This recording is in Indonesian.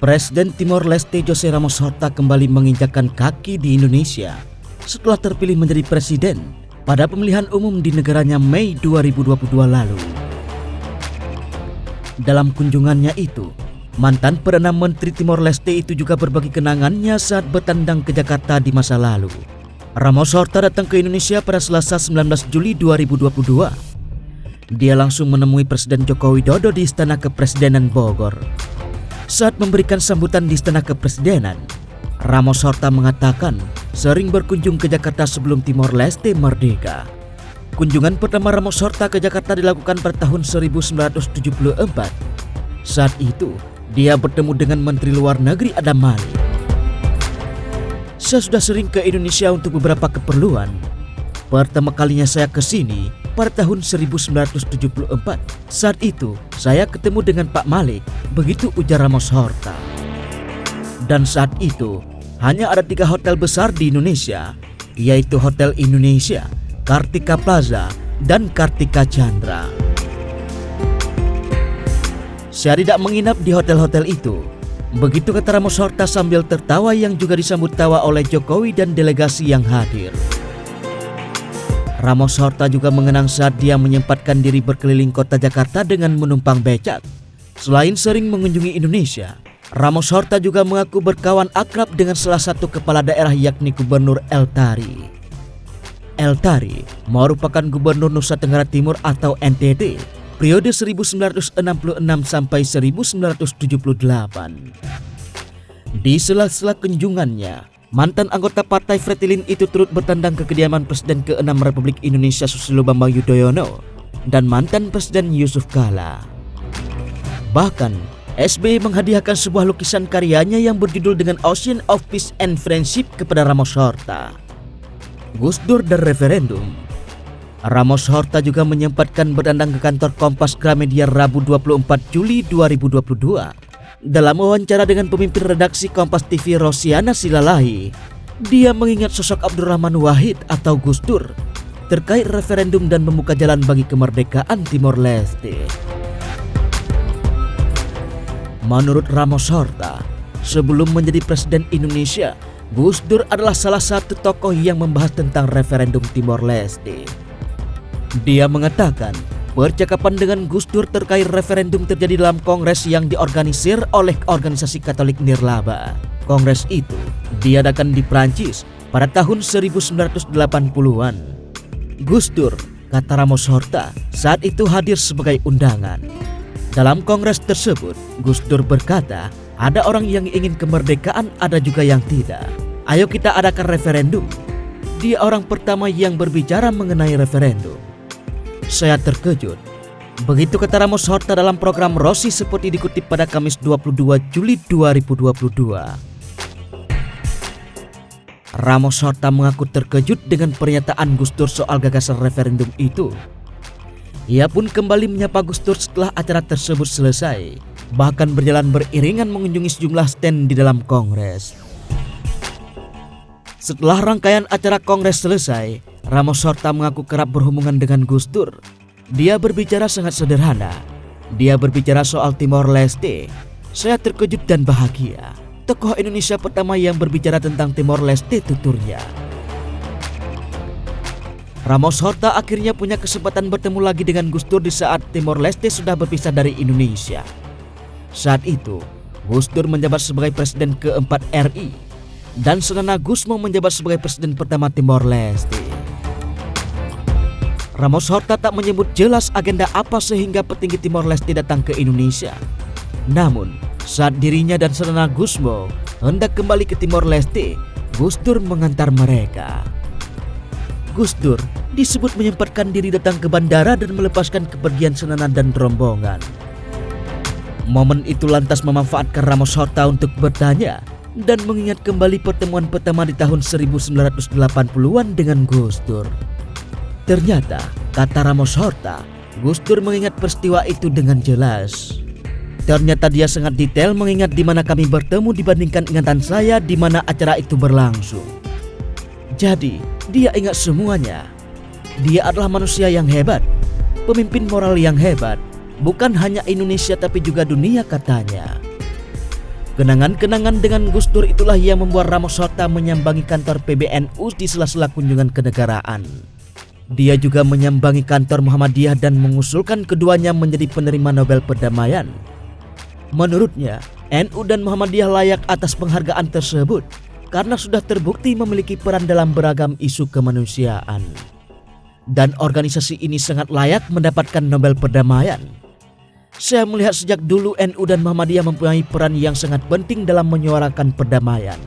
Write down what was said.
Presiden Timor Leste José Ramos Horta kembali menginjakkan kaki di Indonesia setelah terpilih menjadi presiden pada pemilihan umum di negaranya Mei 2022 lalu. Dalam kunjungannya itu, mantan Perdana Menteri Timor Leste itu juga berbagi kenangannya saat bertandang ke Jakarta di masa lalu. Ramos Horta datang ke Indonesia pada Selasa 19 Juli 2022. Dia langsung menemui Presiden Joko Widodo di Istana Kepresidenan Bogor. Saat memberikan sambutan di Istana Kepresidenan, Ramos Horta mengatakan sering berkunjung ke Jakarta sebelum Timor Leste merdeka. Kunjungan pertama Ramos Horta ke Jakarta dilakukan pada tahun 1974. Saat itu, dia bertemu dengan Menteri Luar Negeri Adam Malik. Saya sudah sering ke Indonesia untuk beberapa keperluan. Pertama kalinya saya ke sini pada tahun 1974. Saat itu, saya ketemu dengan Pak Malik, begitu ujar Ramos Horta. Dan saat itu, hanya ada 3 hotel besar di Indonesia, yaitu Hotel Indonesia, Kartika Plaza, dan Kartika Chandra. Saya tidak menginap di hotel-hotel itu. Begitu kata Ramos Horta sambil tertawa yang juga disambut tawa oleh Jokowi dan delegasi yang hadir. Ramos Horta juga mengenang saat dia menyempatkan diri berkeliling kota Jakarta dengan menumpang becak. Selain sering mengunjungi Indonesia, Ramos Horta juga mengaku berkawan akrab dengan salah satu kepala daerah yakni Gubernur El Tari. El Tari merupakan Gubernur Nusa Tenggara Timur atau NTT periode 1966 sampai 1978. Di sela-sela kunjungannya, mantan anggota Partai Fretilin itu turut bertandang ke kediaman Presiden ke-6 Republik Indonesia Susilo Bambang Yudhoyono dan mantan Presiden Yusuf Kala. Bahkan, SBY menghadiahkan sebuah lukisan karyanya yang berjudul dengan Ocean of Peace and Friendship kepada Ramos Horta. Gus Dur dan referendum. Ramos Horta juga menyempatkan bertandang ke kantor Kompas Gramedia Rabu 24 Juli 2022. Dalam wawancara dengan pemimpin redaksi Kompas TV Rosiana Silalahi, dia mengingat sosok Abdurrahman Wahid atau Gus Dur terkait referendum dan membuka jalan bagi kemerdekaan Timor Leste. Menurut Ramos Horta, sebelum menjadi Presiden Indonesia, Gus Dur adalah salah satu tokoh yang membahas tentang referendum Timor Leste. Dia mengatakan percakapan dengan Gus Dur terkait referendum terjadi dalam kongres yang diorganisir oleh organisasi Katolik Nirlaba. Kongres itu diadakan di Prancis pada tahun 1980-an. Gus Dur, kata Ramos Horta, saat itu hadir sebagai undangan. Dalam kongres tersebut, Gus Dur berkata, ada orang yang ingin kemerdekaan, ada juga yang tidak. Ayo kita adakan referendum. Dia orang pertama yang berbicara mengenai referendum. Saya terkejut. Begitu kata Ramos Horta dalam program Rosi seperti dikutip pada Kamis 22 Juli 2022. Ramos Horta mengaku terkejut dengan pernyataan Gus Dur soal gagasan referendum itu. Ia pun kembali menyapa Gus Dur setelah acara tersebut selesai, bahkan berjalan beriringan mengunjungi sejumlah stand di dalam kongres. Setelah rangkaian acara kongres selesai, Ramos Horta mengaku kerap berhubungan dengan Gus Dur. Dia berbicara sangat sederhana. Dia berbicara soal Timor Leste. Saya terkejut dan bahagia. Tokoh Indonesia pertama yang berbicara tentang Timor Leste, tuturnya. Ramos Horta akhirnya punya kesempatan bertemu lagi dengan Gus Dur di saat Timor Leste sudah berpisah dari Indonesia. Saat itu, Gus Dur menjabat sebagai Presiden ke-4 RI dan Senana Gusmo menjabat sebagai Presiden pertama Timor Leste. Ramos Horta tak menyebut jelas agenda apa sehingga petinggi Timor Leste datang ke Indonesia. Namun, saat dirinya dan Senana Gusmo hendak kembali ke Timor Leste, Gus Dur mengantar mereka. Gus Dur disebut menyempatkan diri datang ke bandara dan melepaskan kepergian Senana dan rombongan. Momen itu lantas memanfaatkan Ramos Horta untuk bertanya dan mengingat kembali pertemuan pertama di tahun 1980-an dengan Gus Dur. Ternyata, kata Ramos Horta, Gus Dur mengingat peristiwa itu dengan jelas. Ternyata dia sangat detail mengingat di mana kami bertemu dibandingkan ingatan saya di mana acara itu berlangsung. Jadi, dia ingat semuanya. Dia adalah manusia yang hebat, pemimpin moral yang hebat, bukan hanya Indonesia tapi juga dunia, katanya. Kenangan-kenangan dengan Gus Dur itulah yang membuat Ramos Horta menyambangi kantor PBNU di sela-sela kunjungan kenegaraan. Dia juga menyambangi kantor Muhammadiyah dan mengusulkan keduanya menjadi penerima Nobel Perdamaian. Menurutnya, NU dan Muhammadiyah layak atas penghargaan tersebut karena sudah terbukti memiliki peran dalam beragam isu kemanusiaan. Dan organisasi ini sangat layak mendapatkan Nobel Perdamaian. Saya melihat sejak dulu NU dan Muhammadiyah mempunyai peran yang sangat penting dalam menyuarakan perdamaian.